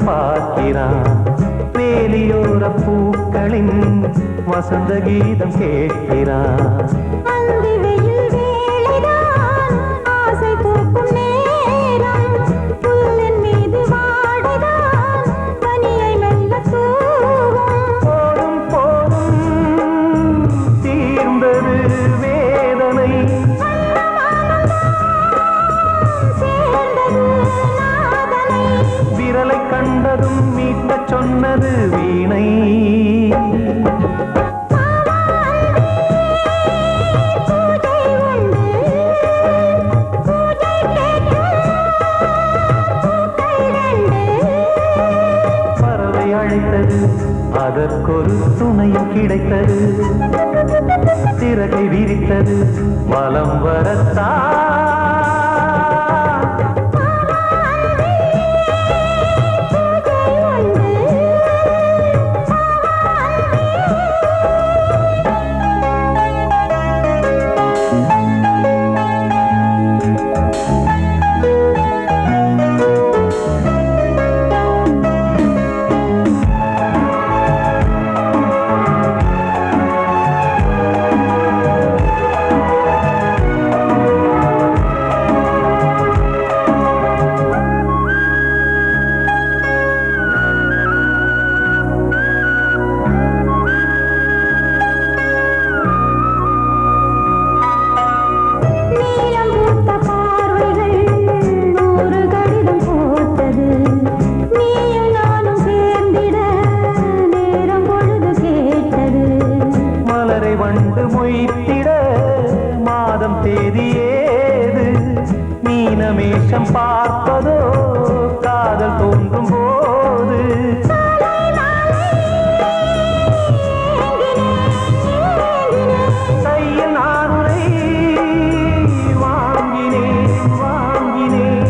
பார்க்கிறான். வேலியோர பூக்களின் வசந்த கீதம் கேட்கிறான். கண்டதும் மீட்ட சொன்னது வீணை. பறவை அழைத்தது, அதற்கொரு துணையும் கிடைத்தது. சிறகை விரித்தது, வலம் வரத்தான். வண்டு மொய்த்திட மாதம் தேதியேது. மீனமேஷம் பார்ப்பதோ காதல் தோன்றும் போது. கையில் நானுரை வாங்கினேன் வாங்கினேன்.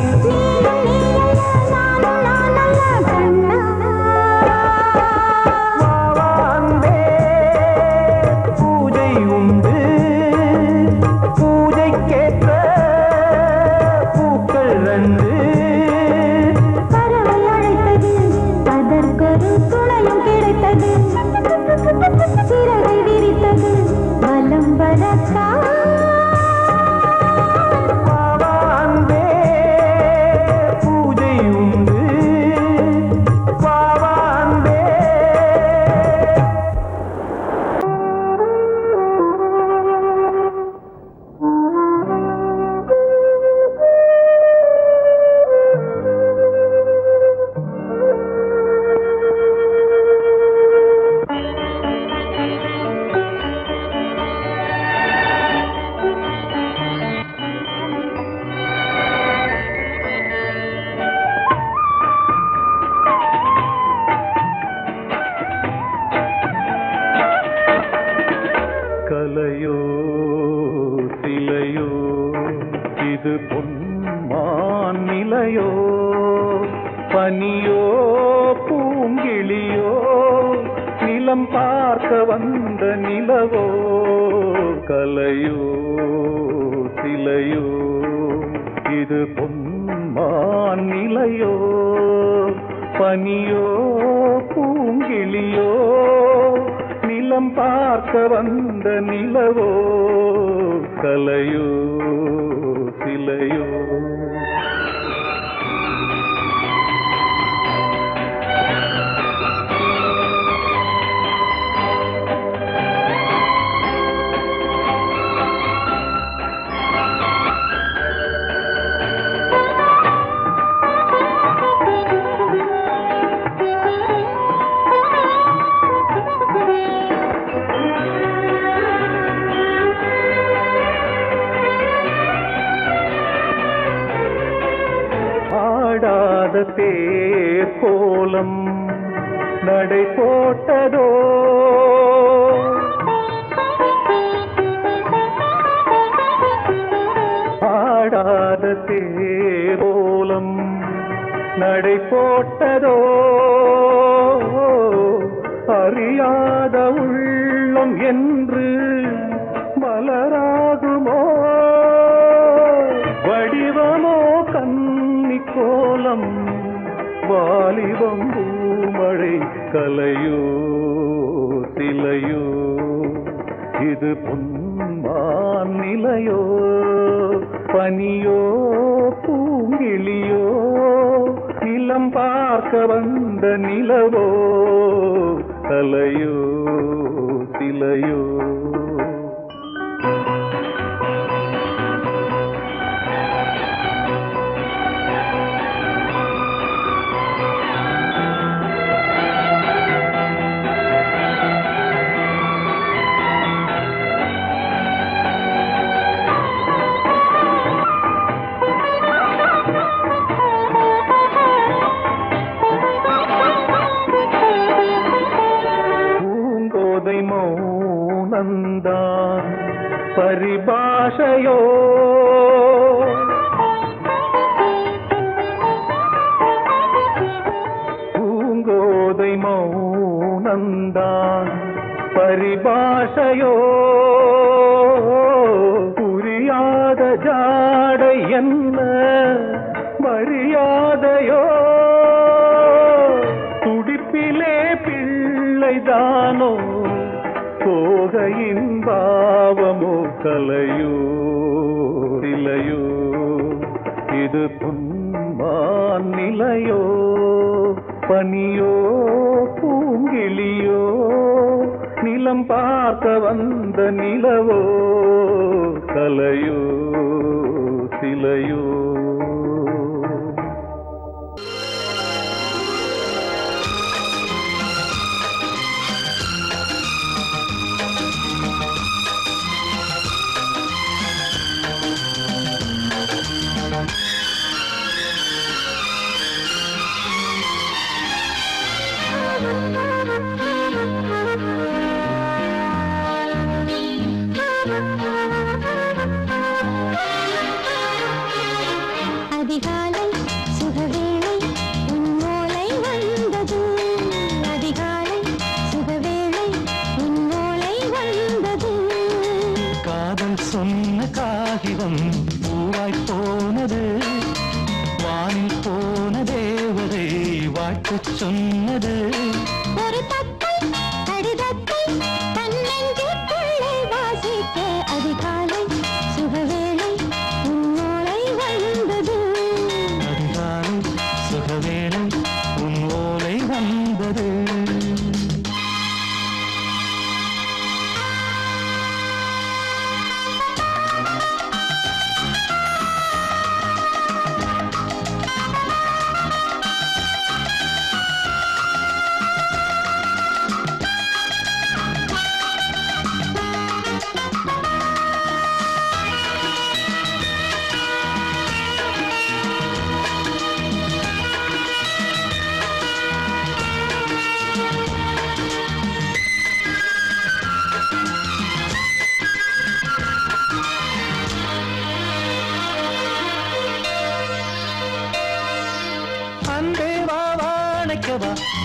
சிறகை விரித்தது, வலம் வரத்தான். பாவான்பே பூஜை உண்டு, பாவான்பே. கலையோ சிலையோ இது பொன்மான் நிலையோ, பனியோ பூங்கிளியோ நிலம் பார்க்க வந்த நிலவோ. கலையோ சிலையோ இது பொன்மான் நிலையோ, பனியோ பூங்கிளியோ நிலம் பார்க்க வந்த நிலவோ. கலையோ சிலையோ. தேர் கோலம் நடை போட்டதோ, ஆடாத தேர் கோலம் நடை போட்டதோ. அறியாத உள்ளம் என்று மலராகுமோ, வடிவமோ கன்னி கோலம் வாலிபம் பூமழை கலையோ சிலையோ இது பொன்மான் நிலையோ பனியோ பூங்கிளியோ நிலம் பார்க்க வந்த நிலவோ கலையோ சிலையோ மௌனந்தான் பரிபாஷையோ பூங்கோதை மௌனந்தான் பரிபாஷையோ புரியாத ஜாடை என்ன மரியாதையோ துடிப்பிலே பிள்ளைதானோ போகையின் பாவமோ கலையோ இலையோ இது பொன்மான் நிலையோ பனியோ பூங்கிளியோ நிலம் பார்க்க வந்த நிலவோ கலையோ சிலையோ அதிகாலை சுகவேளை உன்னோலை வந்தது அதிகாலை சுகவேளை உன்னோலை வந்தது காதல் சொன்ன காகிதம் பூவாய் போனது வானில் போன தேவதை வாழ்த்து சொன்னது ஒரு தத்தை கடிதத்தை தன்னெஞ்சுக்குள்ளே வாசிக்க அதிகாலை சுகவேளை உன்னோலை வந்தது அதிகாலை சுகவேளை உன் ஓலை வந்தது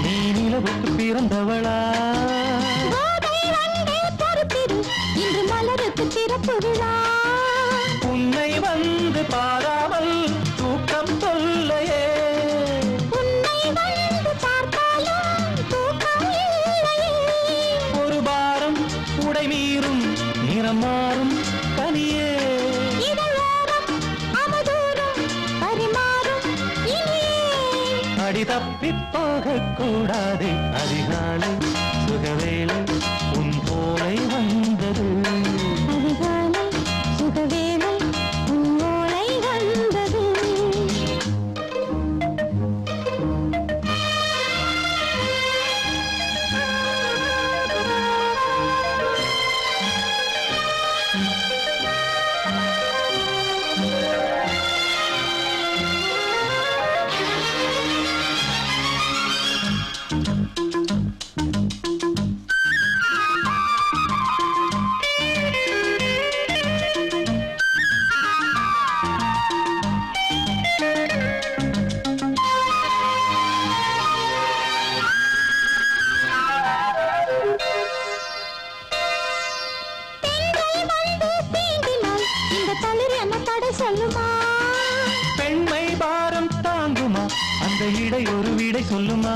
நீ நிலவுக்கு பிறந்தவளா இன்று மலருக்கு திறப்பு விழா உன்னை வந்து பாராமல் தூக்கம் சொல்லையே உன்னை வந்து பார்த்தாலும் தூக்கம் இல்லையே ஒரு பாரம் உடை மீறும் நிறம் மாறும் தனியே இதழோரம் அவதூறும் பரிமாறும் இனியே அடி தப்பி போகக்கூடாது அதிகாலை சுகவேளை உன் போலை வந்தது அதிகாலை சுகவேளை உன்னோலை வந்தது அந்த இடை ஒரு விடை சொல்லுமா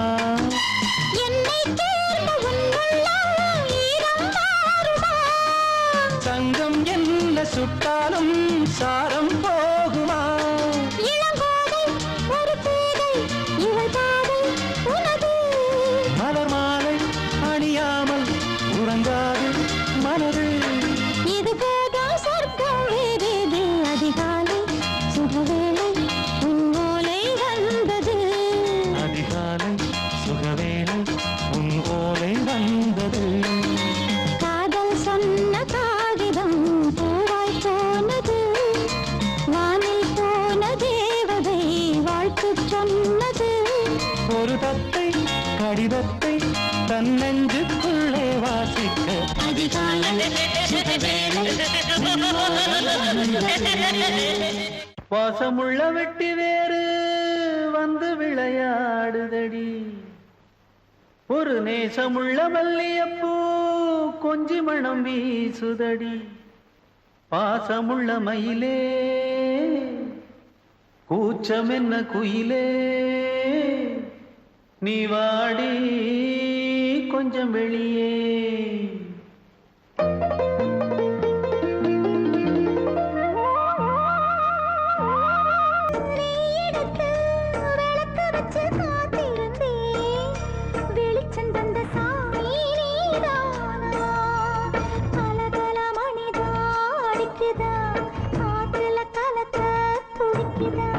என்னை தேர்ந்த உன் உள்ளம் ஈரம் மாறுமா? தங்கம் என்ன சுட்டாலும் சாரம் போகுமா இளங்கோதை ஒரு பேதை இவள் பாதை உனது. மலர் மாலை அணியாமல் உறங்காது மனது இது போதும் சொர்க்கம் வேறேது. அதிகாலை சுகவேளை உன் ஓலை வந்தது. அதிகாலை சுகவேளை உன் ஓலை வந்தது காதல் சொன்ன காகிதம் பூவாய் போனது. வானில் போன தேவதை வாழ்த்து சொன்னது. ஒரு தத்தை கடிதத்தை தன் நெஞ்சுக்குள்ளே வாசிக்க அதிகாலை சுகவேளை உன் ஓலை வந்தது. வாசமுள்ள வெட்டி வேறு வந்து விளையாடுதடி ஒரு நேசமுள்ள மல்லியப்பூ கொஞ்சி மணம் வீசுதடி பாசமுள்ள மயிலே கூச்சம் என்ன குயிலே நீ வாடி கொஞ்சம் வெளியே எடுத்து விளக்கு வச்சு காத்திருந்தேன். வெளிச்சம் தந்த சாமி நீதானா? கலகல மணிதான் அடிக்குதா? காத்துல கலக்க துடிக்குதா?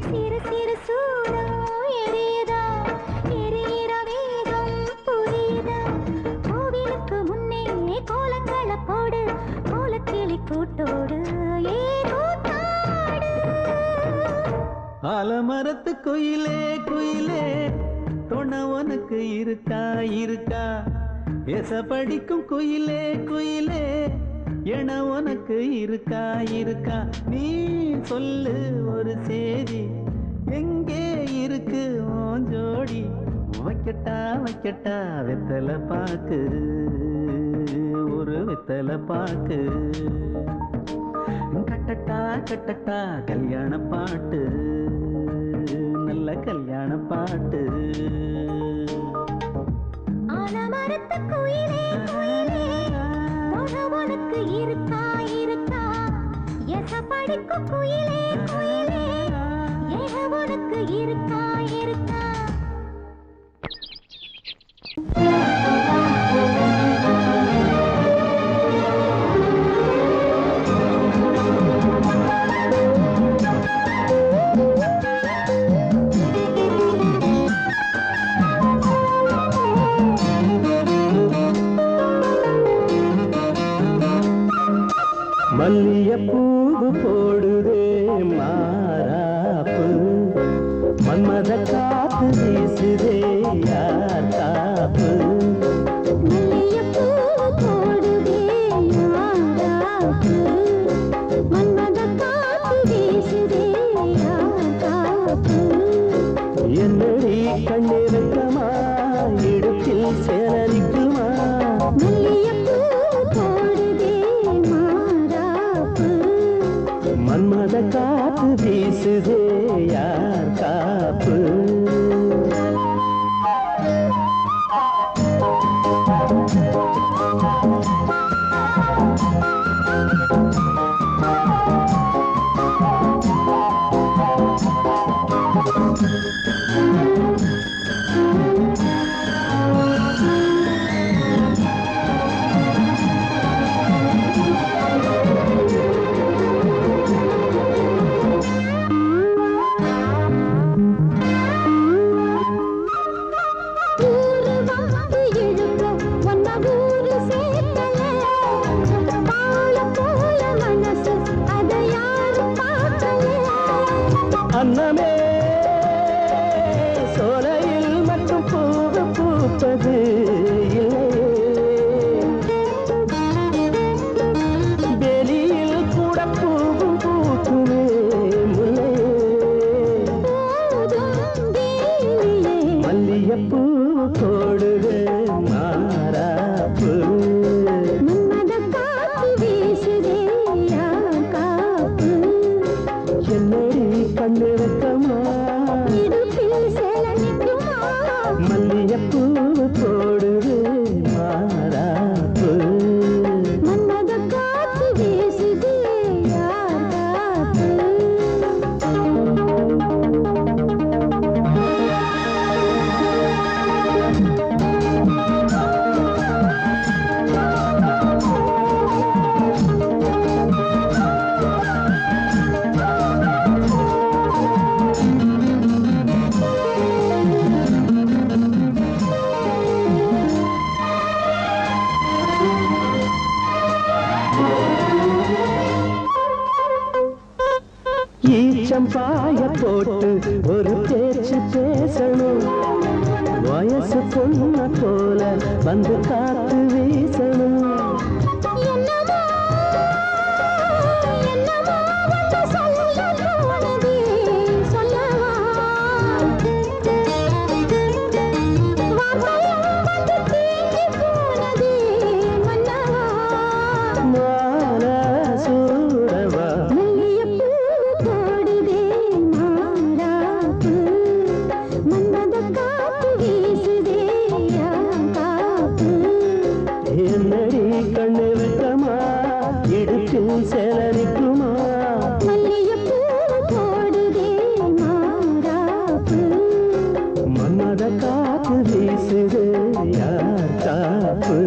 சிறு சிறு சூடம் எரியுதா? எரியிற வேகம் புரியுதா? கோவிலுக்கு முன்னே கோலங்களை போடு. கோலக்கிளி கூட்டோடு ஏதோ தாடு. ஆலமரத்து குயிலே குயிலே துணை உனக்கு இருக்கா இருக்கா எச படிக்கும் குயிலே குயிலே என உனக்கு இருக்கா இருக்கா நீ சொல்லு ஒரு சேதி எங்கே இருக்கு உன் ஜோடி வைக்கட்டா வைக்கட்டா வெத்தலை பாக்கு ஒரு வெத்தலை பாக்கு கட்டட்டா கட்டட்டா கல்யாண பாட்டு நல்ல கல்யாண பாட்டு ஆலமரத்து குயிலே குயிலே துணை உனக்கு இருக்கா இருக்கா? எச படிக்கும் குயிலே குயிலே ஏக உனக்கு இருக்கா இருக்கா? மல்லியப்பூவு போடுதே மாறாப்பு மன்மத காத்து வீசுதே யார் காப்பு மல்லிகைப்பூ போடுதே மாறாப்பு. மன்மத காத்து வீசுதே யார் காப்பு? என்னடி கண்ணிருக்கமா இடுப்பில் சேலரிக்குமா மல்லிகைப்பூ போடுதே மாறாப்பு. மன்மத காத்து வீசுதே யார் காப்பு ஊரு வந்து இழுக்க ஒன்ன ஊரு சேர்க்கல. பால போல மனசு அதை யாரும் பார்க்கல. அன்னமே சோலையில் மட்டும் பூவு பூப்பது இல்லையே வெளியில் கூட பூவும் பூக்குமே முல்லையே போதும் தேனியே மல்லியப்பூ போடுது மாறாப்பு மன்மத காத்து வீசுதே யார் காப்பு? என்னடி கண்ணிருக்கமா இடுப்பில் மனசு பொண்ண போல வந்து காத்து வீசணும். என்னமோ என்னமோ வந்து சொல்ல தோணுதே, சொல்லவா? வார்த்தையும் வந்து தேங்கி போனதே, மன்னவா. மான சூடவா மல்லிகைப்பூ போடுதே மாறாப்பு, மன்மதக் காத்து வீசுதே காப்பு. என்னடி கண்ணு வெட்டமா இடுப்பில் செலரிக்குமா? மல்லிகைப்பூ போடுதே மாறாப்பு. மன்மத காத்து வீசுது யார் காப்பு?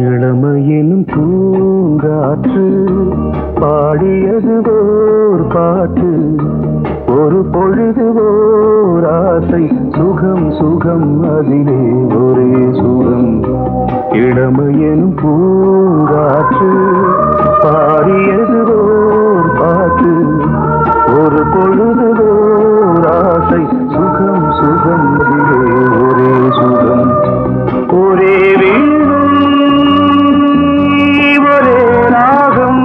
இளமையினும் பூங்காற்று பாடியது ஓர் பாட்டு, ஒரு பொழுது ஓர் ஆசை, சுகம் சுகம் அதிலே ஒரே சுகம். இளமையினும் பூங்காற்று பாடியது ஓர் பாட்டு, ஒரு பொழுது ஓர் ஆசை, சுகம் சுகம் அதிலே ஒரே சுகம். ஒரே வீடும் ஒரே ராகம்,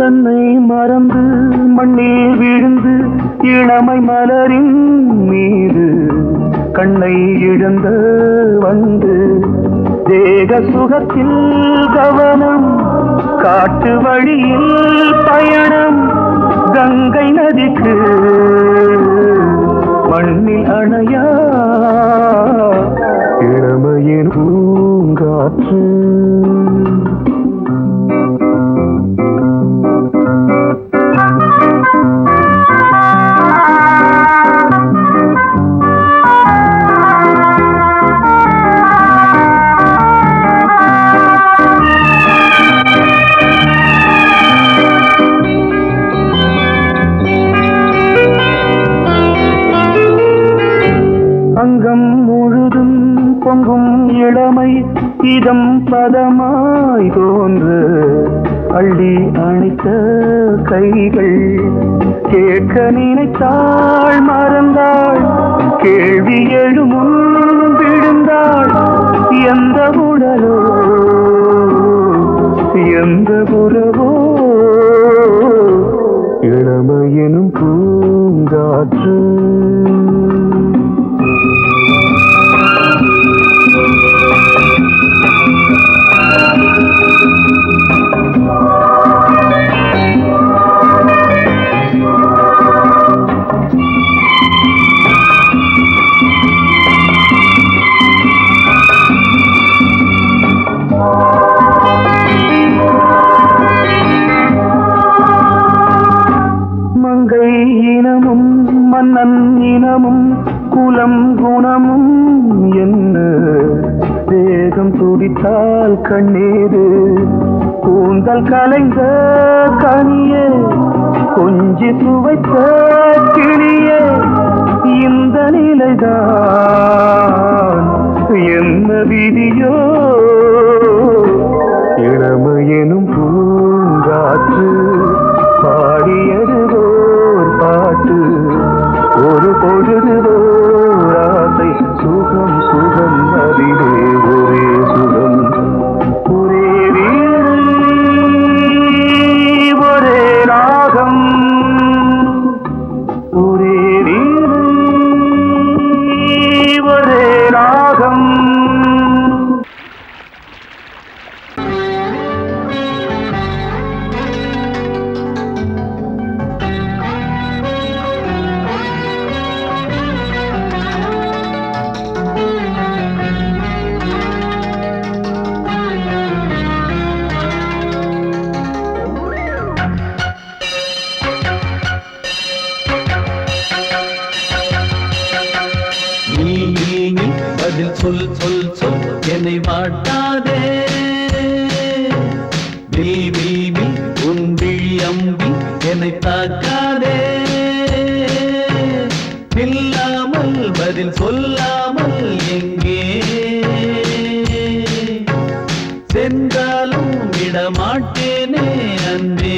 தன்னை மறந்து மண்ணில் விழுந்து இளமை மலரின் மீது கண்ணை இழந்த வந்து தேக சுகத்தில் கவனம், காட்டு வழியில் பயணம், கங்கை நதிக்கு மண்ணில் அணையா இளமையின் பூங்காற்று. அங்கம் முழுதும் பொங்கும் இளமை இதம் பதமாய் தோன்று, அள்ளி அணைத்த கைகள் கேட்க நினைத்தாள் மறந்தாள், கேள்வி எழுமுன் விழுந்தாள். எந்த உடலோ எந்த உறவோ இளமையெனும் பூங்காற்று. மங்கை இனமும் மன்னன் இனமும் குலம் குணமும் என்ன, தேகம் துடித்தால் கண்ணீரு, கூந்தல் கலைந்த கனியே, கொஞ்சி சுவைத்த கிளியே, இந்த நிலைதான் என்ன விதியோ இளமையெனும் பூங்காற்று பாடியது ஓர் பாட்டு, ஒரு பொழுது ஓர் ஆசை, சுகம் சுகம் அதிலே ஒரே சுகம். ஒரே வீடு என்னை வாட்டாதே. வில் வில் வில் உன் விழி அம்பி என்னை தாக்காதே. நில்லாமல் பதில் சொல்லாமல் எங்கே சென்றாலும் விடமாட்டேனே அன்பே.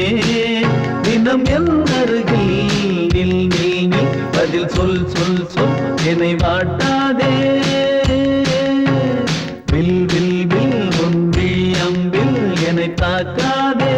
தினம் என் அருகில் நில் நில் நில் பதில் சொல் சொல் சொல் என்னை வாட்டாதே. வில் வில் வில் உன் விழி அம்பில் என்னை தாக்காதே.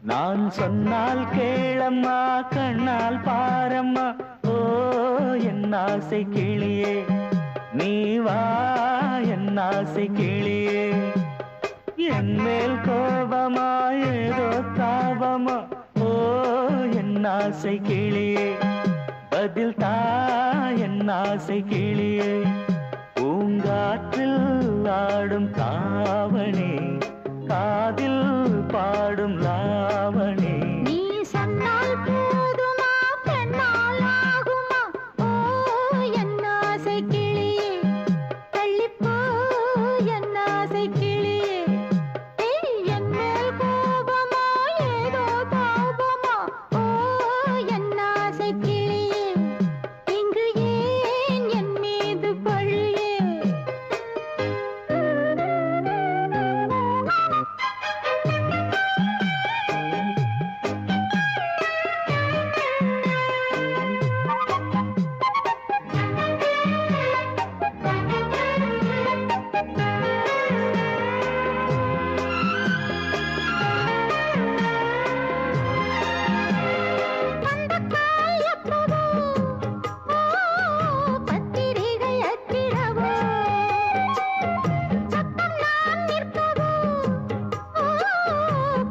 நான் சொன்னால் கேளம்மா, கண்ணால் பாரம்மா, ஓ என் ஆசை கிளியே, நீ வா என் ஆசை கிளியே. என் மேல் கோபமா ஏதோ தாபமா, ஓ என் ஆசை கிளியே, பதில் தா என் ஆசை கிளியே. பூங்காற்றில் ஆடும் ஆடும் தாவணி காதில் பாடும் லாவணி நீ சொன்னால் போதுமா பெண்ணால் ஆகுமா ஓ என் ஆசை கிளியே தள்ளிப்போ என் ஆசை கிளியே ஏய் என் மேல் கோபமா ஏதோ தாபமா ஓ என் ஆசை கிளியே இங்கு ஏன் என் மீது பழியே பத்திரிகை அச்சிடவோ சத்தம் நான் நிற்கவோ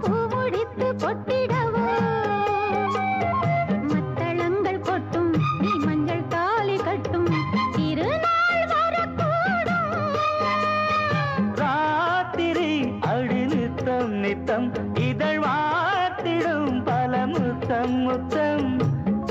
பூ முடித்து பொட்டிடவோ மத்தளங்கள் கொட்டும் நீ மஞ்சள் தாலி கட்டும் திருநாள் வரக்கூடும் ராத்திரி அடி நித்தம் நித்தம் இதழ் வாத்திடும் பல முத்தம் முத்தம்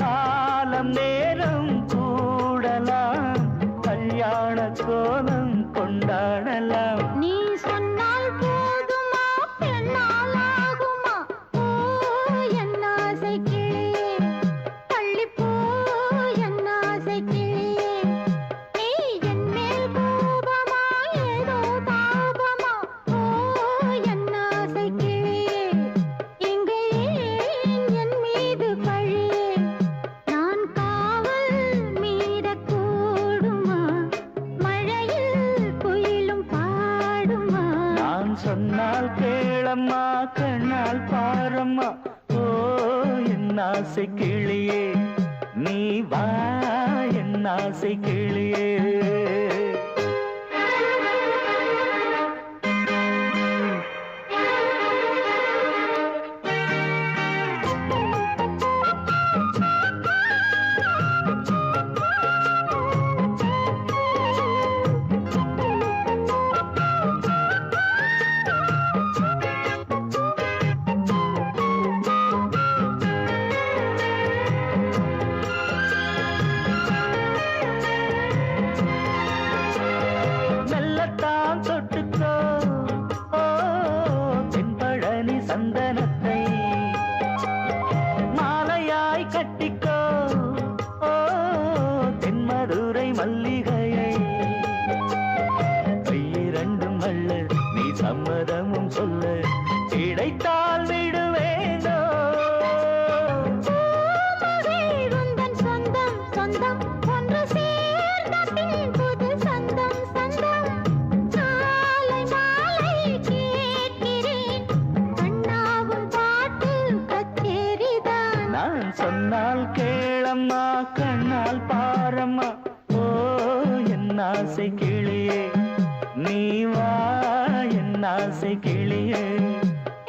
காலம் நேரம் கூடலாம் கல்யாண கோலம் கொண்டாடலாம் நீ சொன்னால் போதுமா பெண்ணால் ஆகுமா ஓ என் ஆசை கிளியே தள்ளிப்போ என் ஆசை கிளியே நீ என் மேல் கோபமா ஏதோ தாபமா ஓ என் ஆசை கிளியே இங்கு ஏன் என் மீது பழியே நான் காவல் மீறக்கூடுமா மழையில் குயிலும் பாடுமா நான் சொன்னால் கேளம்மா கண்ணால் பாரம்மா ஓ என் ஆசை கிளியே நீ வா என் ஆசை கிளியே மெல்லத்தான் தொட்டுக்கோ ஓ தென்பழனி சந்தனத்தை மாலையாய் கட்டிக்கோ ஓ தென்மதுரை மல்லிகையை கையிரண்டும் அல்ல நீ சம்மதமும் சொல்ல கிடைத்தால் விடுவேனோ உந்தன் சொந்தம் சொந்தம் ஒன்று சேர்ந்த பின் புது சொந்தம் சொந்தம் காலை மாலை கேட்கிறேன் கண்ணாவும் பாட்டு கச்சேரிதான் நான் சொன்னால் கேளம்மா கண்ணால் பாரம்மா ஓ என் ஆசை கிளியே நீ வா என் ஆசை கிளியே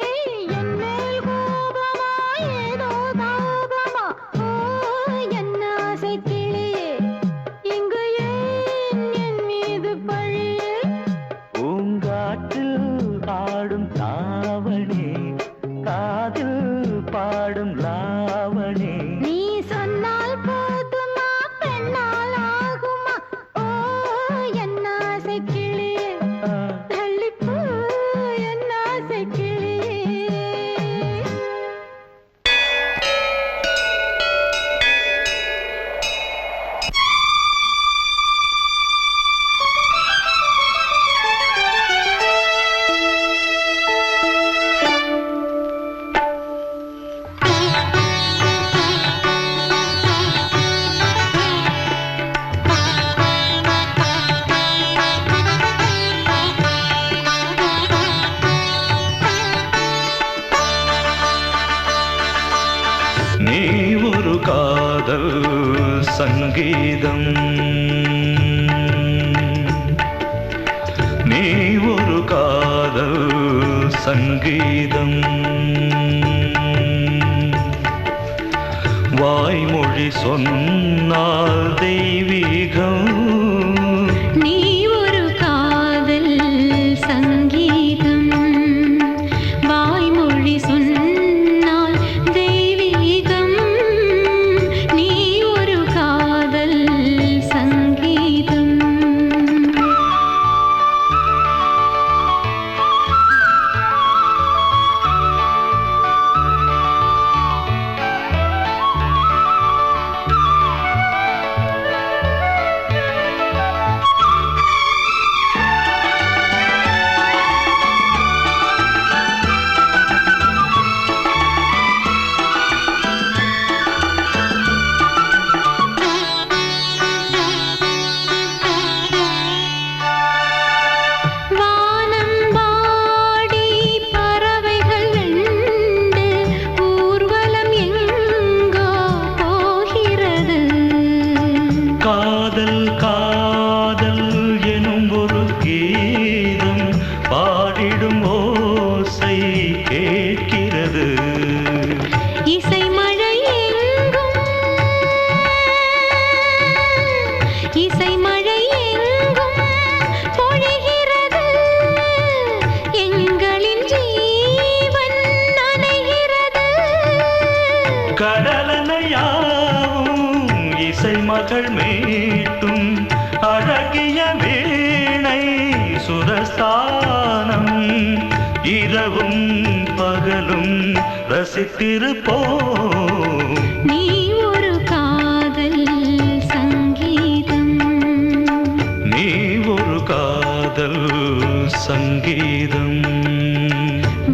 ஏய் என் மேல் கோபமா ஏதோ தாபமா ஓ என் ஆசை கிளியே இங்கு ஏன் என் மீது பழியே பூங்காற்றில் ஆடும் தாவணி காதில் பாடும் லாவணி நீ சொன்னால் போதுமா பெண்ணால் ஆகுமா ஓ என் ஆசை கிளியே தள்ளிப்போ என் ஆசை கிளியே நீ ஒரு காதல் சங்கீதம் நீ ஒரு காதல் சங்கீதம் வாய்மொழி சொன்னால் தெய்வீகம் நீ ஒரு காதல் கடலனையாவும் இசை மகள் மீட்டும் அழகிய வீணை சுரஸ்தானம் இரவும் பகலும் ரசித்திருப்போம். நீ ஒரு காதல் சங்கீதம், நீ ஒரு காதல் சங்கீதம்.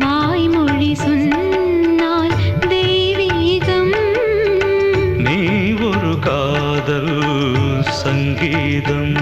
வாய்மொழி சொன்னால் தெய்வீகம், நீ ஒரு காதல் சங்கீதம்.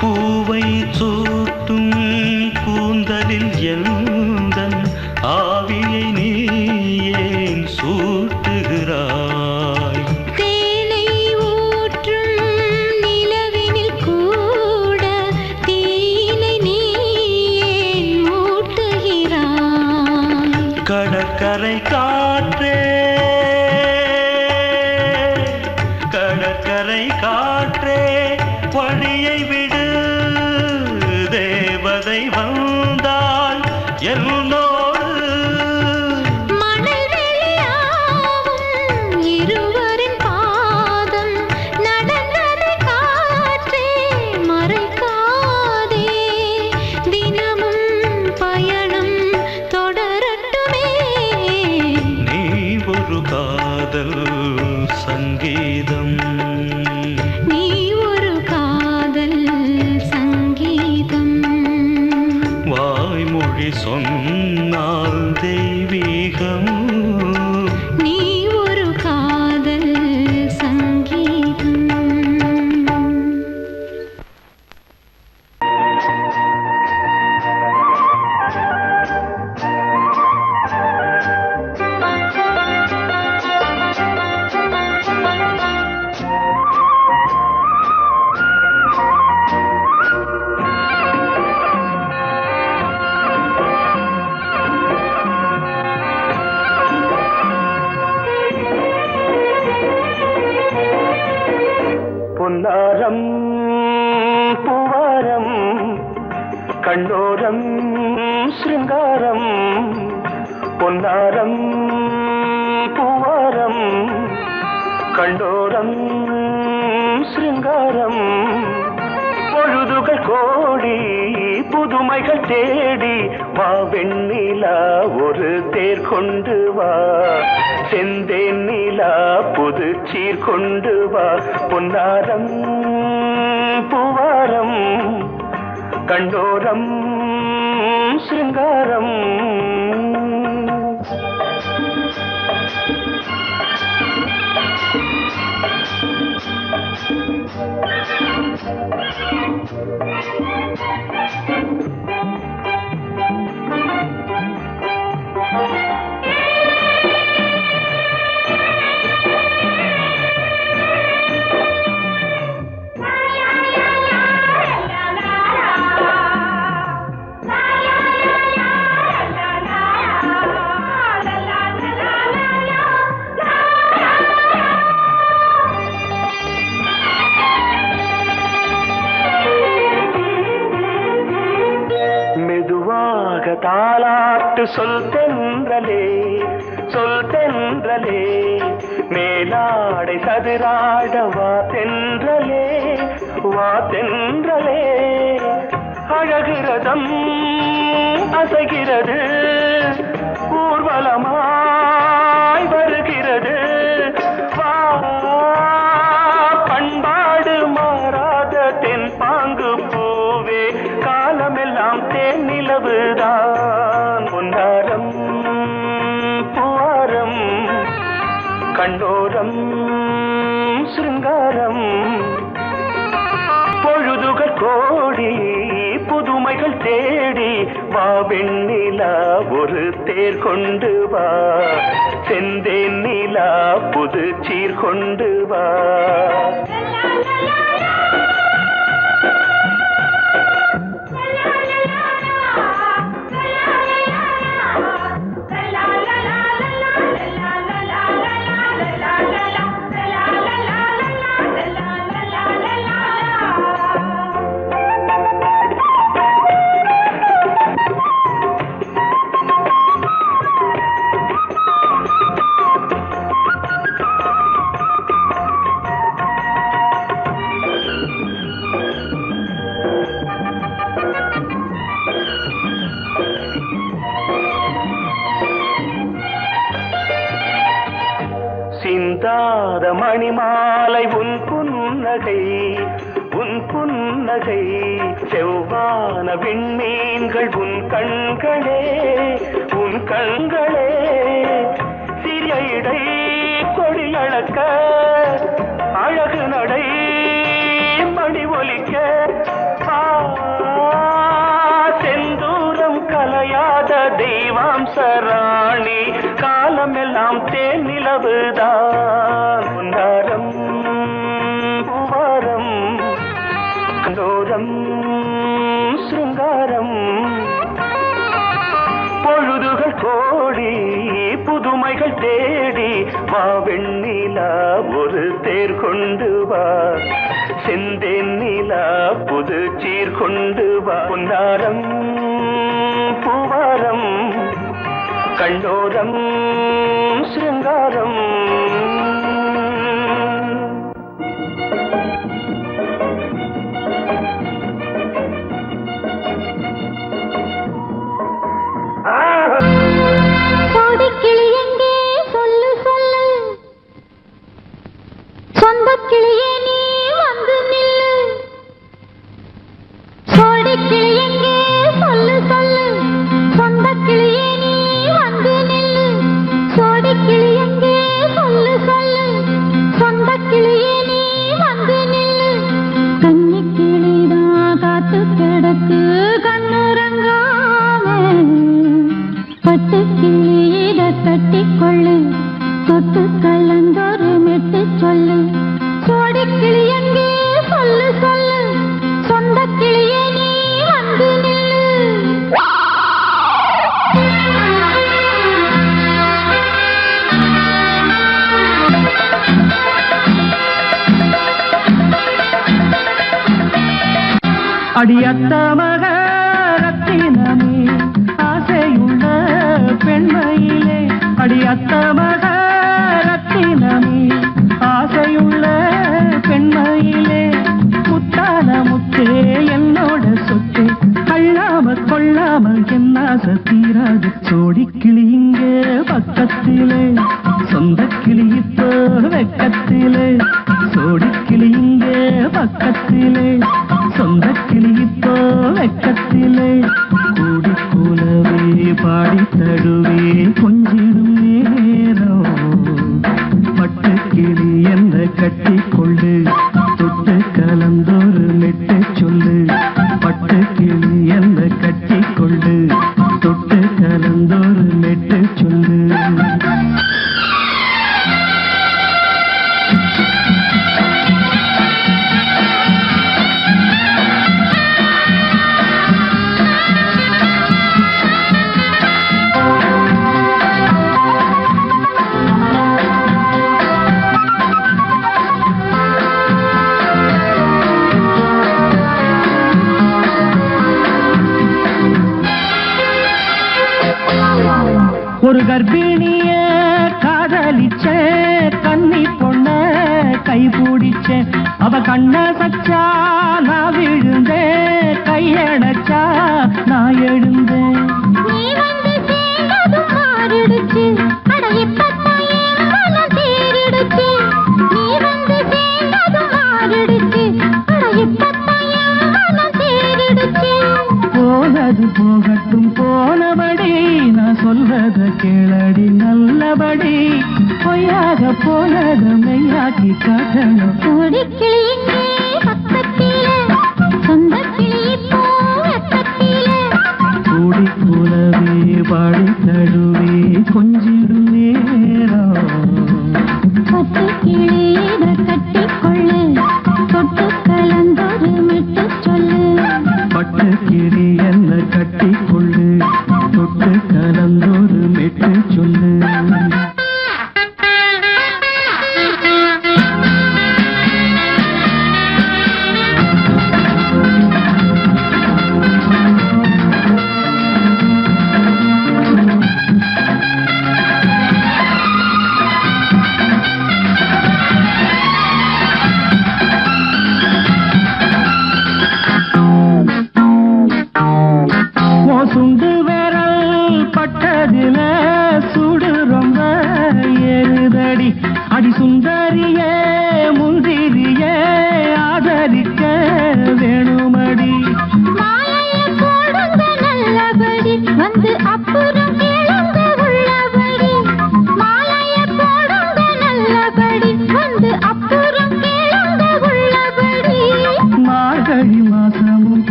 பூவை சூட்டும் கூந்தலில் எந்தன் ஆவியை நீ ஏன் சூட்டுகிறாய்? தேனை ஊற்றும் நிலவினில் கூட தீனை நீ ஏன் மூட்டுகிறாய்? கடற்கரை காற்றே, கடற்கரை காற்றே வழியை விடு. தேவதை வந்தால் என்னோடு மணல் வெளியாகும் இருவரின் பாதம் நடந்ததை காற்றே மறைக்காதே. தினமும் பயணம் தொடரட்டுமே. நீ ஒரு காதல் சங்கீதம், நீ ஒரு காதல் சங்கீதம். வாய்மொழி சொன்னால் தெய்வீகம். நீ ஒரு காதல் சங்கீதம். பொன்னாரம் பூவாரம் கண்ணோரம் சிருங்காரம். பொன்னாரம் பூவாரம் கண்ணோரம் சிருங்காரம். பொழுதுகள் கோடி புதுமைகள் தேடி வா வெண்ணிலா ஒரு தேர் கொண்டு வா. செந்தேன் நிலா புது சீர் கொண்டு வா. பொன்னாரம் பூவாரம் கண்டோரம் சிருங்காரம். தாலாட்டு சொல் தென்றலே சொல் தென்றலே. மேலாடை சதுராட வா தென்றலே வா தென்றலே. அழகிறதம் அசைகிறது ஊர்வலமாய் வருகிறது. வா பண்பாடு மாறாத தென் பாங்கு பூவே. காலமெல்லாம் தேன் நிலவுதான். பொன்னாரம் பூவாரம் கண்டோரம் சிருங்காரம். பொழுது பொழுதுகள் கோடி புதுமைகள் தேடி வா வெண்ணிலா ஒரு தேர் கொண்டு வா செந்தேன் நிலா புது சீர் கொண்டு வா சிந்தாத மணிமாலை உன் புன்னகை செவ்வான விண்மீன்கள் உன் கண்களே சிறிய இடை கொடியளக்க அழகு நடை மணி ஒலிக்க செந்தூரம் கலையாத தெய்வாம்சராணி காலமெல்லாம் தேன் நிலவுதான் பொன்னாரம் பூவாரம் கண்டோரம் சிருங்காரம் பொழுதுகள் கோடி புதுமைகள் தேடி வா வெண்ணிலா ஒரு தேர் கொண்டு வா செந்தேன் நிலா புது சீர் கொண்டு வா பொன்னாரம் பூவாரம் கண்டோரம் சிருங்காரம் கோடிக்கிளி எங்கே சொல்லு சொல்லு சொந்தக் கிளியே நீ வந்து நில்லு கோடிக்கிளி எங்கே சொல்லு சொல்லு சொந்தக் கிளியே நீ வந்து நில்லு கோடிக்கிளி எங்கே சொல்லு சொல்லு சொந்தக் கிளியே நீ வந்து நில்லு கன்னி கிளிதான் காத்து கிடக்கு கண்ணுறங்காம பட்டு கிளியிட கட்டிக்கொள்ளு தொட்டு கலந்தொரு மெட்டு சொல்லு கோடி கிளி எங்கே சொல்லு சொல்லு சொந்த கிளியே நீ வந்து நில்லு அடியத்த மக ரத்தினமே ஆசையுள்ள பெண்மையிலே அடியத்த மக ரத்தினமே ஆசையுள்ள பெண்மையிலே முத்தான முத்தே என்னோட சொத்து கள்ளாம கொள்ளாம என்ன தீராது சோடிக்கிளி இங்கே பக்கத்திலே சொந்த கிளி இப்போ வெக்கத்திலே சோடிக்கிளி இங்கே பக்கத்திலே சொந்த கிளி இப்போ வெக்கத்திலே கூடி கூலவே பாடி தடுவே கொஞ்சிடும் நேரம் பட்டு கிளி என்ன கட்டி கொள்ளு தொட்டு கலந்தொரு மெட்டு சொல்லு பட்டு கிளி என்ன கட்டி கொள்ளு தொட்டு கலந்தொரு மெட்டு சொல்லு ஒரு கர்ப்பிணிய காதலிச்ச கன்னி பொண்ண கை பிடிச்ச அவ கண்ண சச்சா நான் விழுந்தேன் கையடைச்சா நான் எழுந்தேன் நீ வந்து சேர்ந்ததும் மாறிடுச்சு அட இப்பத்தான் என் மனம் தேறிடுச்சு நீ வந்து சேர்ந்ததும் மாறிடுச்சு அட இப்பத்தான் என் மனம் தேறிடுச்சு போனது போகட்டும் போனபடி நான் சொல்றத கேளடி நல்லபடி பொய்யாக போனது மெய்யாக்கி காட்டணும் கோடிக்கிளி இங்கே பக்கத்திலே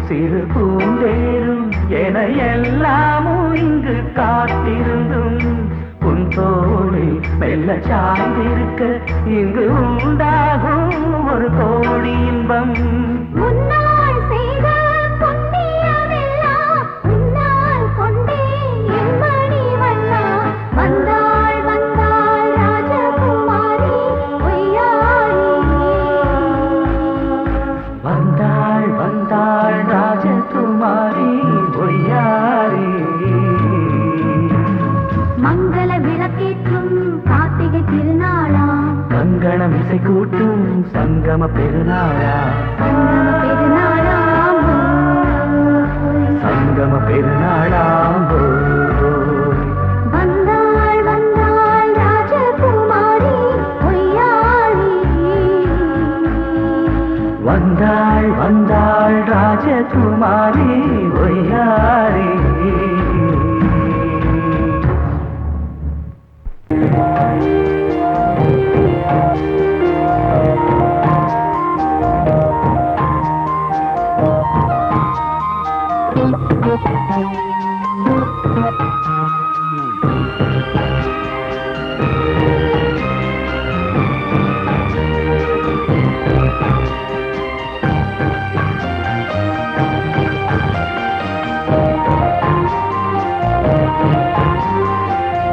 சிறு பூந்தேரும் என எல்லாமும் இங்கு காத்திருந்தும் உன் தோழி மெல்ல சாய்ந்திருக்க இங்கு உண்டாகும் ஒரு கோடி இன்பம். முன்னால் செய்த புண்ணியமெல்லாம் முன்னால் கொண்டே என் மணி வண்ணா. வந்தாள் வந்தாள் ராஜகுமாரி பொய்யாரி. வந்தாள் வந்தாள் ராஜகுமாரி பொய்யாரி. மங்கள விளக்கேற்றும் கார்த்திகை திருநாளா. கங்கணம் இசை கூட்டும் சங்கம பெருநாளா. சங்கம பெருநாளாம் சங்கம பெருநாளாம் வந்தாள் வந்தாள் ராஜகுமாரி பொய்யாரி. வந்தாள் வந்தாள் ராஜகுமாரி பொய்யாரி.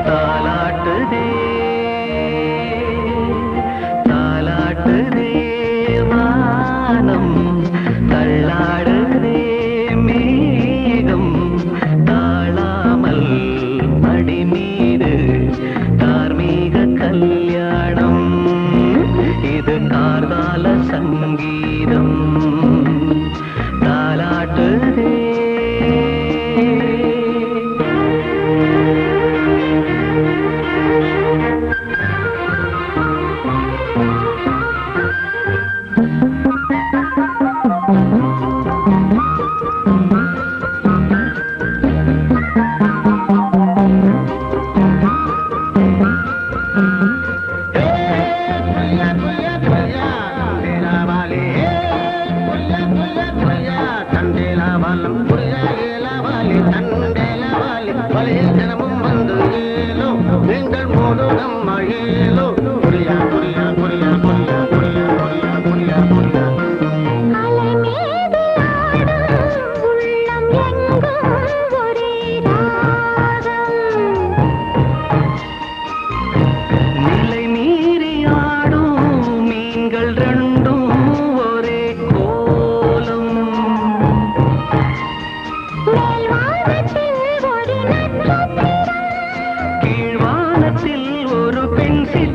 தாலாட்டுதே தாலாட்டுதே வானம் தள்ளாடுதே மேகம் தாழாமல் மடி மீது தார்மீக கல்யாணம் இது கார்கால சங்கீதம் தாலாட்டுதே. அலை மீது ஆடும் உள்ளம் எங்கும் ஒரே ராகம். நிலை மீறி ஆடும் மீன்கள் ரெண்டும் ஒரே கோலம். மேல்வானத்தில் ஒரு நட்சத்திரம் கீழ்வானத்தில் ஒரு பெண் சித்திரம்.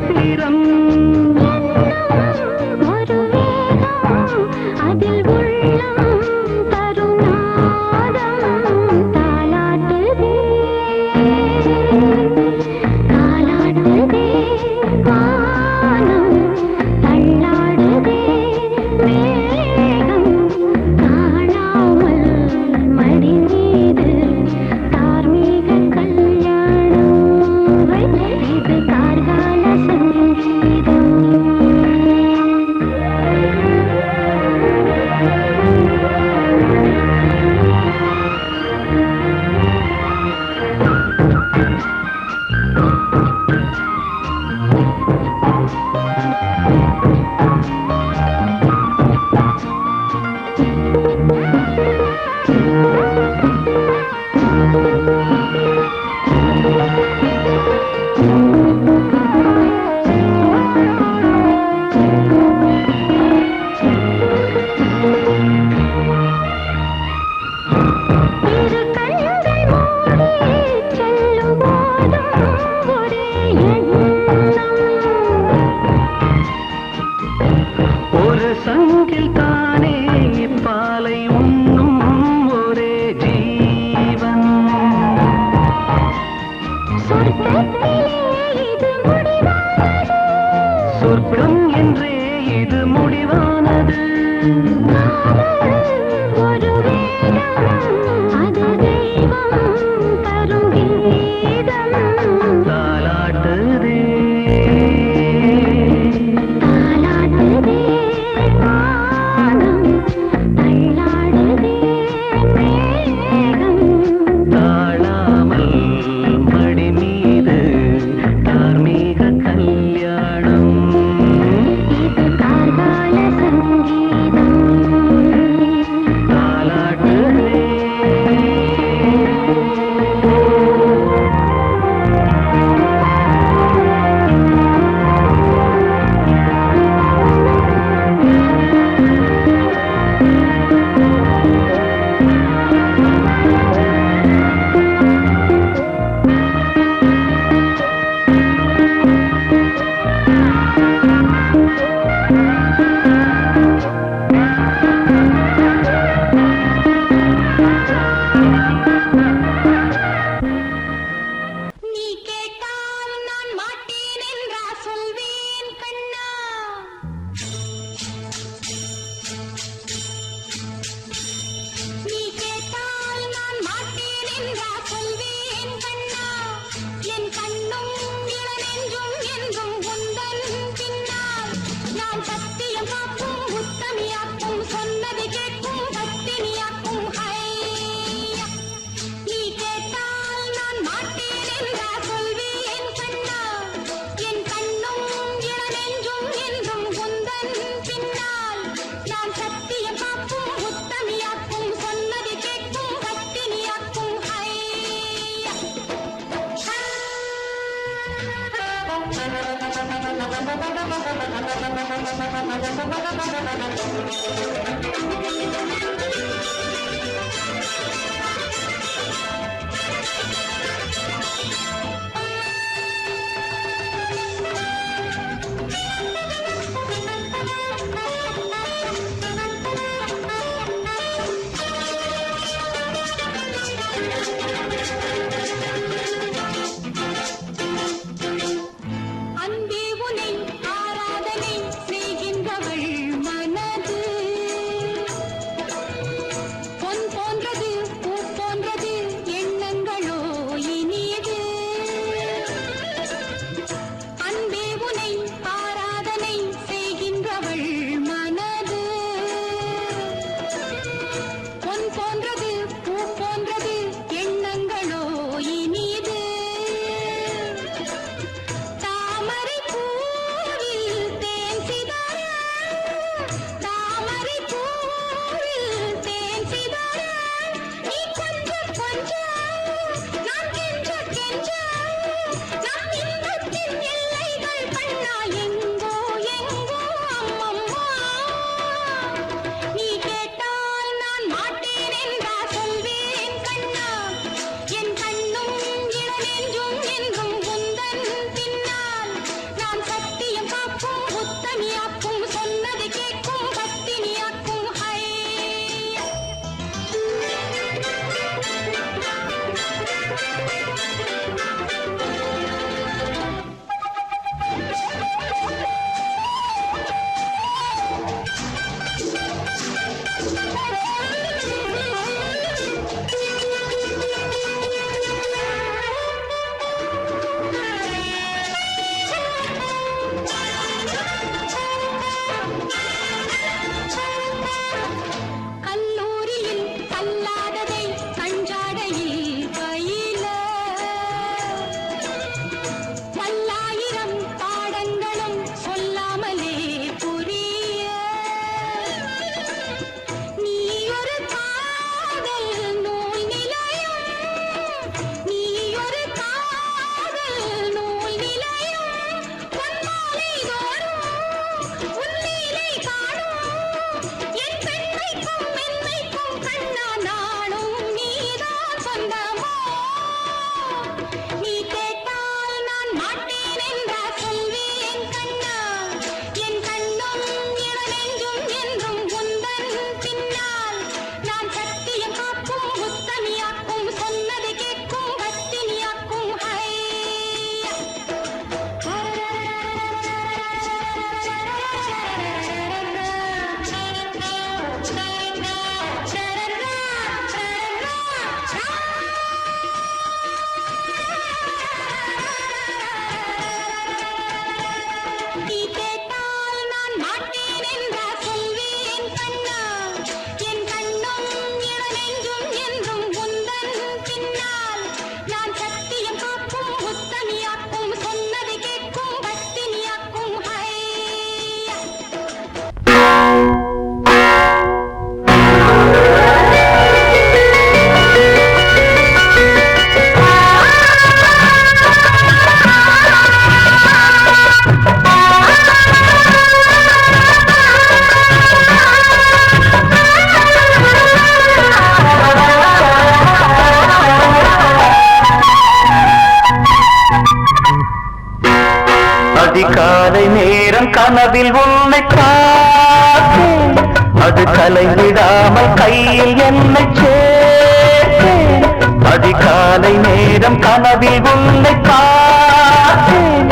அதிகாலை நேரம் கனவில் உன்னை பார்த்தேன், அது கலைவிடாமல் கையில் என்னை சேர்த்தேன். அதிகாலை நேரம் கனவில் உன்னை பார்த்தேன்,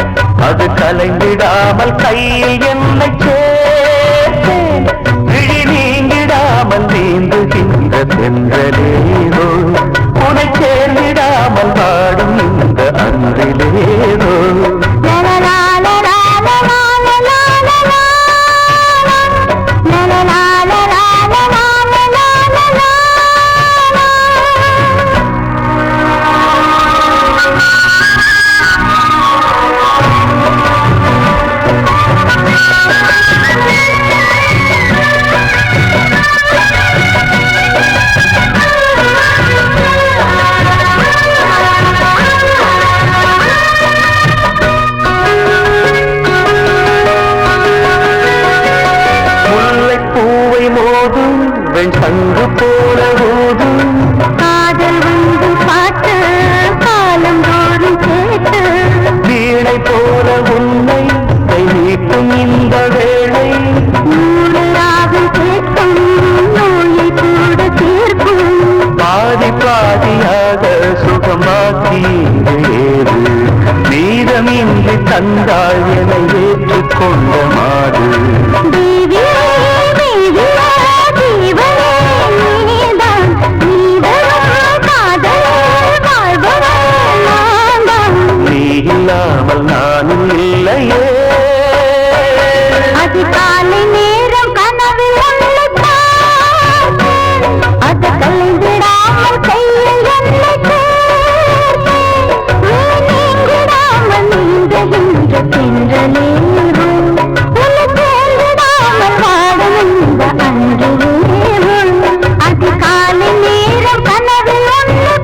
அது கலைவிடாமல் கையில் என்னை சேர்த்தேன். விழி நீங்கிடாமல் நீந்துகின்ற தென்றலேதோ உனை சேர்ந்திடாமல் வாடும் இந்த அன்றிலேதோ சங்கு போல ஊதும் காதல் வந்து பாட்டு காலம் தோறும் கேட்டு வீணை போல உன்னை கை நீட்டும் இந்த வேளை நூறு ராகம் கேட்கும் நோயை கூட தீர்க்கும் பாதி பாதியாக சுகமாக்கி ஏறு மீதமின்றி தந்தாள் என ஏற்றுக்கொண்ட மாடு இல்லாமல் நானும் இல்லையே அதிகாலை நேரம் கனவில் உன்னை பார்த்தேன் அது கலைந்திடாமல் கையில் என்னை நீங்கிடாமல் நீந்துகின்ற தென்றலேவும் உன்னை சேர்ந்திடாமல் வாடும் இந்த அன்றிலேவும் அதிகாலை நேரம் கனவில் உன்னை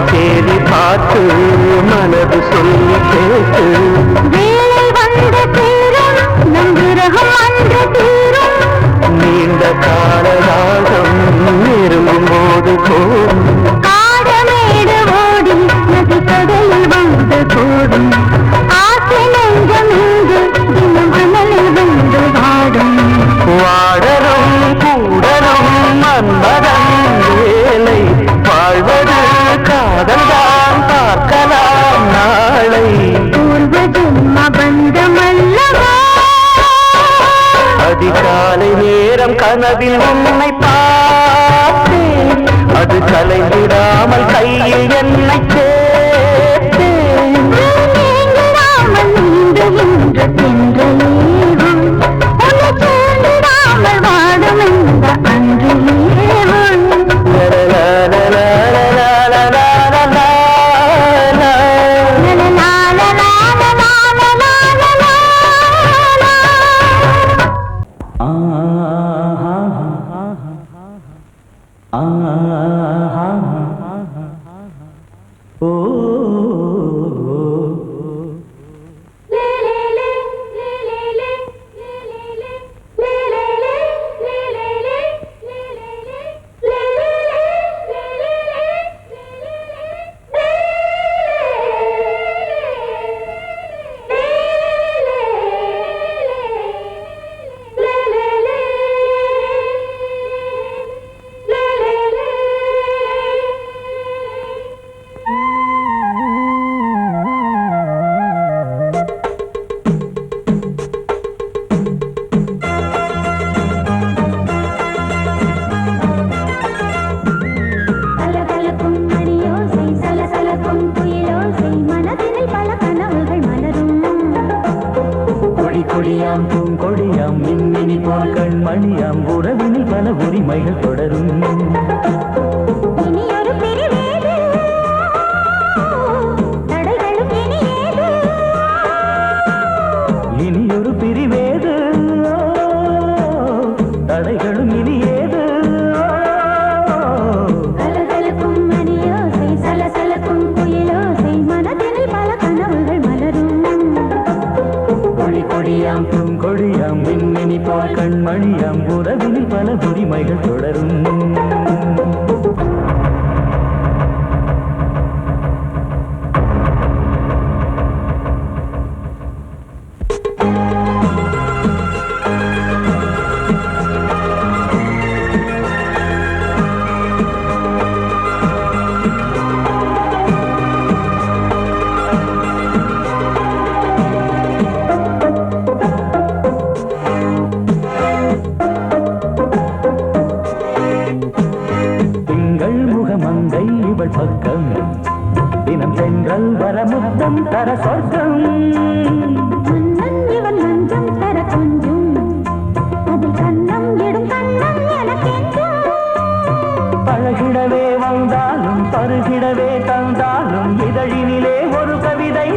தேடி பார்த்து மனது சொல்லி கேட்டு வேலை வந்து தீரும் நம் விரகம் வந்து தீரும் நீண்ட காலராகம் நெருங்கும் போது போதும் காடமேடு ஓடி நதி கடலில் வந்து கூடும் ஆசை நெஞ்சம் இங்கு தினம் அனலில் வந்து வாடும் வாடரும் கூடரும் மன்மதன் வேலை வாழ்வது காதல்தான் பார்க்கலாம் நாளை பூர்வ ஜென்ம பந்தமல்லவா அதிகாலை நேரம் கனவில் உன்னை பார்த்தேன் அது கலைந்திடாமல் கையில் என்னை சேர்த்தேன் நீங்கிடாமல் நீந்துகின்ற தென்றலேவும் உன்னை சேர்ந்திடாமல் வாடும் இந்த அன்றிலேவும் கொடியாம் பூங்கொடியாம் மின்மினி போல் கண்மணியாம் உறவினில் பல உரிமைகள் தொடரும் இனியொரு பிரிவேது தடைகளும் இனியேது இனியொரு பிரிவேது தடைகளும் இனியேது கலகலக்கும் மணியோசை சலசலக்கும் குயிலோசை மனதினில் பல கனவுகள் மலரும் பூங்கொடியாம் மின்மினி போல் கண்மணியாம் உறவினில் பல உரிமைகள் தொடரும். பக்கம் தினம் சென்றல் வரமுத்தம் தர சொர்க்கம் மன்னன் இவன் மஞ்சம் தர கொஞ்சம் அதில் கண்ணம் இடும் கண்ணம் எனக்கென்றும் பழகிடவே வந்தாலும் பருகிடவே தந்தாலும் இதழினிலே ஒரு கவிதை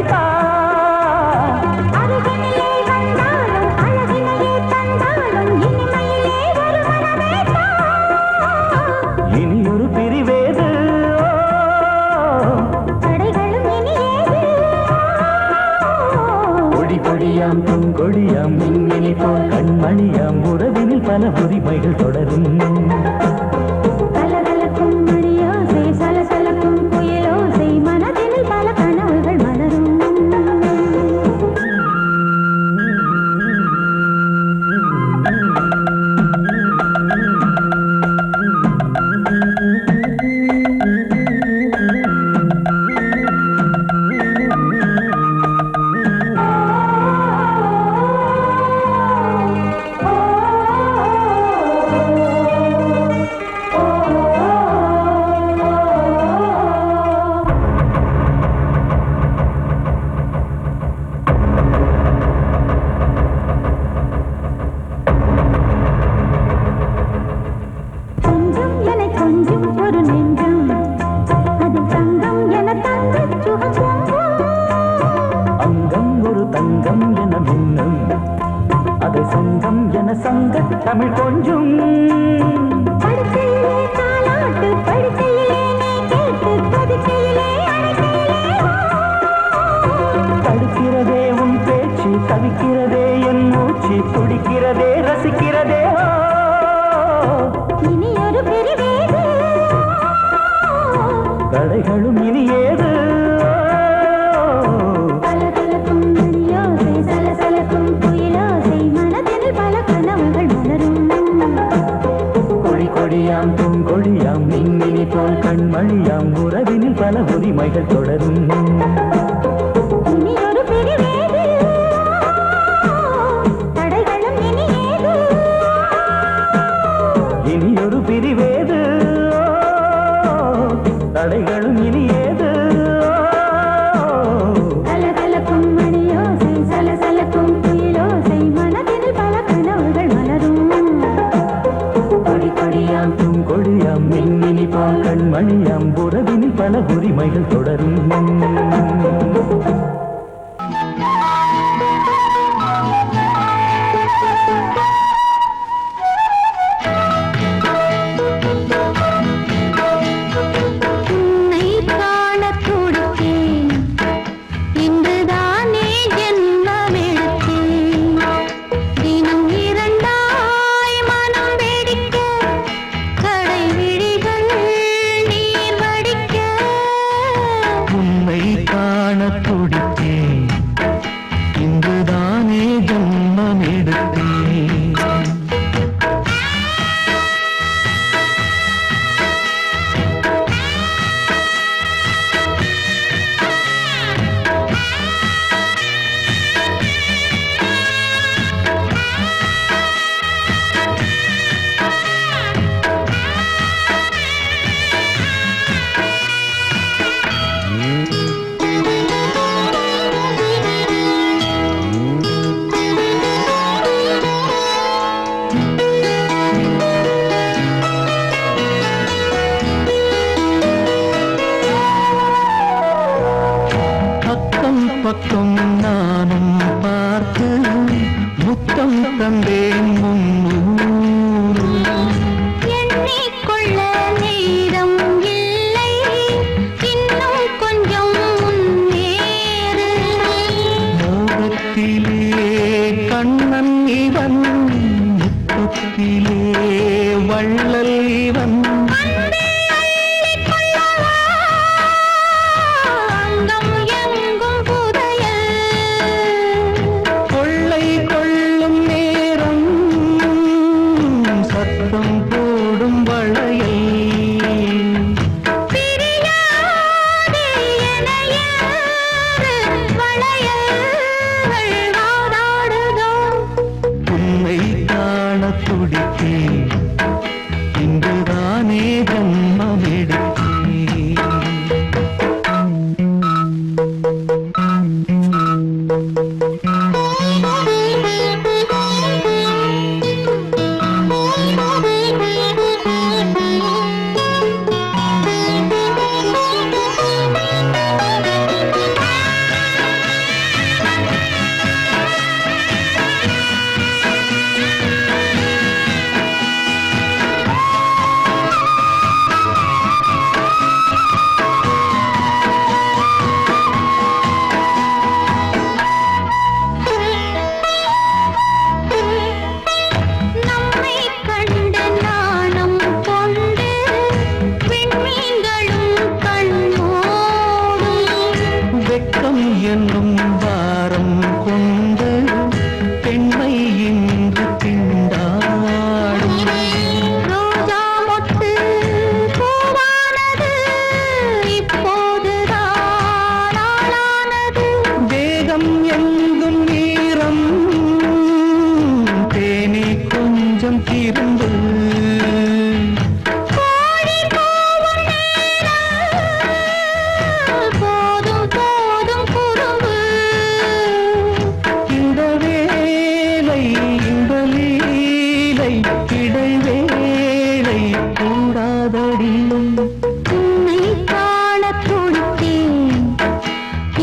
அருகினிலே வந்தாலும் அழகினையே தந்தாலும் இனிமையிலே ஒரு மனமே இனியொரு பிரிவேது கொடியாம் பூங்கொடியாம் மின்மினி போல் கண்மணியாம் உறவினில் பல உரிமைகள் தொடரும். கலகலக்கும் மணியோசை சலசலக்கும் புயலோசை மனதினில் பல கனவுகள் மலரும். தமிழ் கொஞ்சம் படுக்கையிலே தாலாட்டு படுக்கையிலே நீ கேட்டு படுக்கையிலே தடுக்கிறதே உன் பேச்சு தவிக்கிறதே என் மூச்சு துடிக்கிறதே ரசிக்கிறதே இனி ஒரு பிரிவேது கடைகளும் இனி ஏது கலகலக்கும் மணியோசை சலசலக்கும் புயலோசை மனதில் பல கனவுகள் மலரும். கொடியாம் பூங்கொடியாம் மின்மினி போல் கண்மணியாம் உறவினில் பல உரிமைகள் தொடரும். இனி ஒரு பிரிவேது தடைகளும் இனி ஏது இனியொரு பிரிவேது தடைகளும் இனி ஏது கலகலக்கும் மணியோசை சலசலக்கும் புயலோசை மனதில் பல கனவுகள் மலரும். கொடியாம் பூங்கொடியாம் மின்மினி போல் கண்மணியாம் உறவினில் பல உரிமைகள் தொடரும். இவன் முத்தத்திலே வள்ளல் இவன் அங்கம் எங்கும் புதையல் கொள்ளை கொள்ளும் நேரம் சத்தம் போடும் வளையல் பிரியாதே எனையாறு வளையல்கள் வாதாடுதோ உன்னை காண துடித்தேன் இங்குதானே ஜன்மம் எடுத்தேன் நம்மை கண்டு நாணம் கொண்டு விண்மீன்களும் கண்ணோடும் வெட்கம் என்னும் வாரம் கொண்டு பெண்மை இன்று திண்டாடும் ரோஜா மொட்டு பூவானது இப்போதுதான் ஆளானது வேகம் எங்கும் நீரம் தேனி கொஞ்சம் திருந்து கோழி கூவும் நேரம் போதும் போதும் குறும்பு இந்த வேலை இந்த லீலை இடைவேளை கூடாதடியும் உன்னை காண துடித்தேன்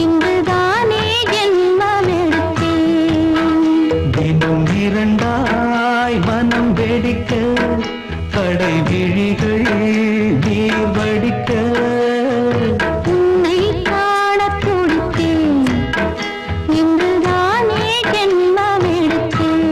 இங்குதானே ஜென்மம் எடுத்தேன் தினம் இரண்டாய் மனம் வெடிக்க கடை விழிகள் நீர் வடிக்க உன்னை காண துடித்தேன் இங்குதானே ஜென்மம் எடுத்தேன்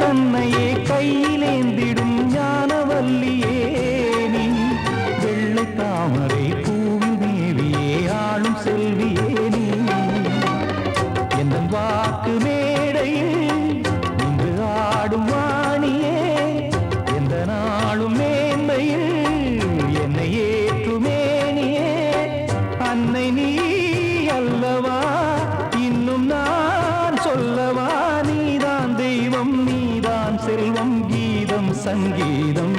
தன்னையே கையிலேந்திடும் ஞானவல்லியே நீ வெள்ளை தாமரை பூவில் மேவியே ஆளும் செல்வியே நீ என் வாக்கு மேடையில் இன்று ஆடும் வாணியே எந்த நாளும் மேன்மையில் என்னை ஏற்றுமேனியே அன்னை நீ அல்லவா இன்னும் நான் சொல்லவா நீதான் தெய்வம் நீதான் செல்வம் கீதம் சங்கீதம்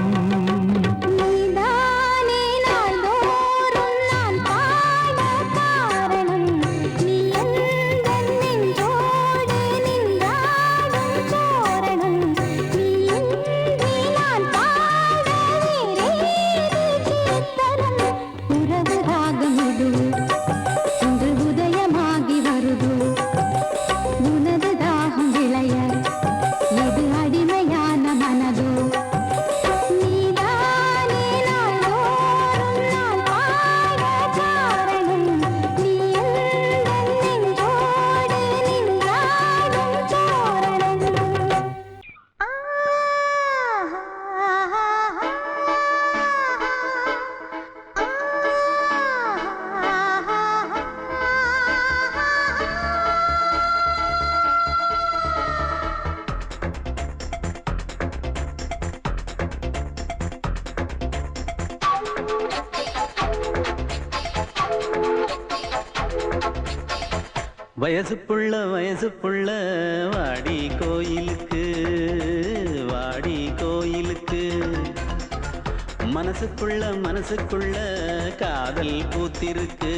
வயசு புள்ள வாடி கோயிலுக்கு மனசுக்குள்ள காதல் பூத்திருக்கு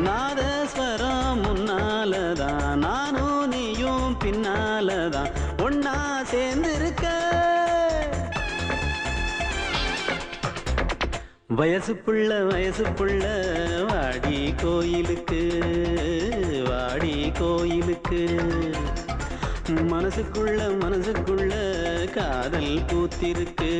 நாதஸ்வரம் முன்னாலதான் நானும் நீயும் பின்னாலதான் ஒன்னா சேர்ந்திருக்க வயசு புள்ள வாடி கோயிலுக்கு மனசுக்குள்ள காதல் பூத்திருக்கு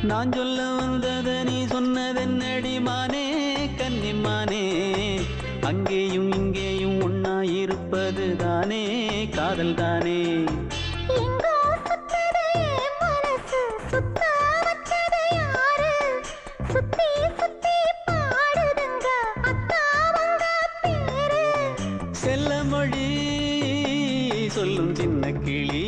நான் சொல்ல வந்தத நீ சொன்னதென்னடி மானே கன்னிமானே அங்கேயும் இங்கேயும் ஒன்னா இருப்பது தானே காதல் தானே செல்ல மொழி சொல்லும் சின்ன கிளி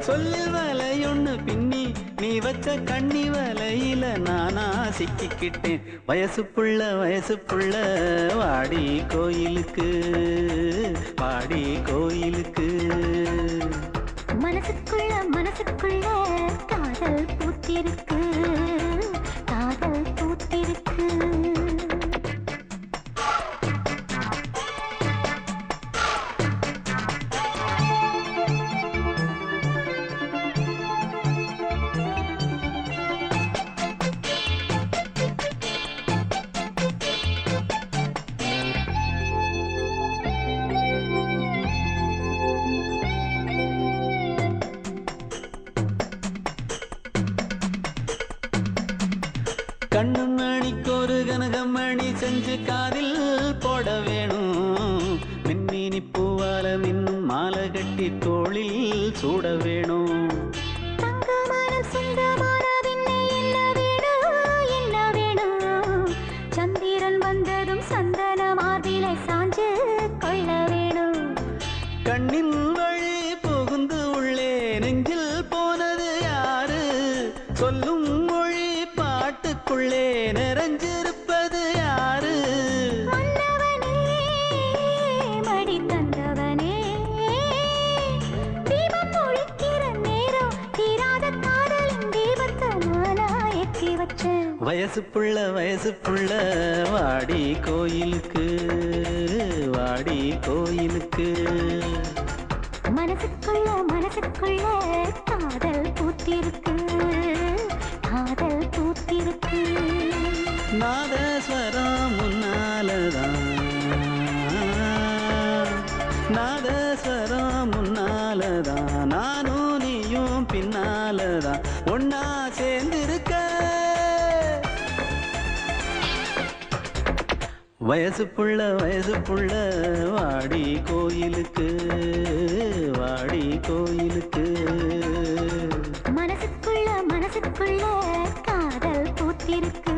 சொல்லில் வலையொன்னு பின்னி நீ வச்ச கண்ணி வலையில நானா சிக்கிக்கிட்டேன் வயசு புள்ள வாடி கோயிலுக்கு மனசுக்குள்ள காதல் பூத்திருக்கு கண்ணு மணிக்கொரு கனகமணி செஞ்சு காதில் போட வேணும் மின்மினி பூவால மின்னும் மாலை கட்டி தோளில் சூட வேணும் சந்திரன் வந்ததும் சந்தன மார்பிலை சாஞ்சு கொள்ள வேணும் கண்ணின் வழி புகுந்து உள்ளே நெஞ்சில் போனது யாரு சொல்லும் வயசு புள்ள வாடி கோயிலுக்கு வாடி கோயிலுக்கு மனசுக்குள்ள காதல் பூத்திருக்கு காதல் பூத்திருக்கு நாதஸ்வரம் முன்னாலதான் நாதஸ்வரம் முன்னாலதான் நானும் நீயும் பின்னாலதான் ஒன்னா சேர்ந்திருக்க வயசு புள்ள வாடி கோயிலுக்கு வாடி கோயிலுக்கு மனசுக்குள்ள காதல் பூத்திருக்கு